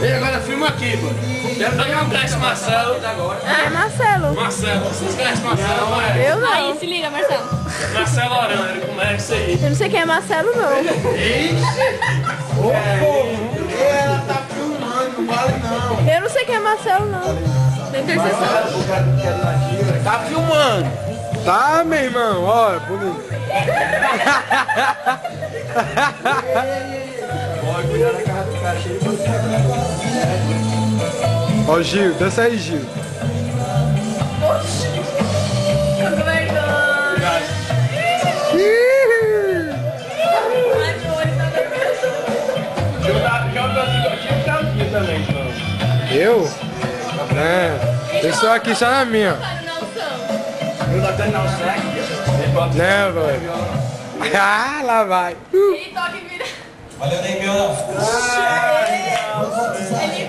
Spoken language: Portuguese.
E agora filma aqui, mano. Não conhece Marcelo. É Marcelo. Marcelo, vocês conhecem Marcelo, não é? Eu não. Aí, se liga, Marcelo. Marcelo Orão, ele começa aí. Eu não sei quem é Marcelo, não. Ela tá filmando, não vale não. Eu não sei quem é Marcelo, não. Da interseção. Tá filmando. Tá, meu irmão, ó, bonito. Pode cuidar da casa do cara, cheio de você. Ó, Gil, dança aí, Gil. Com vergonha. Joga também, então. Eu? É, eu sou aqui só na minha. Eu não tenho não, certo? Né, velho? Ah, lá vai. Ele toca e vira. Valeu, Negão. Ele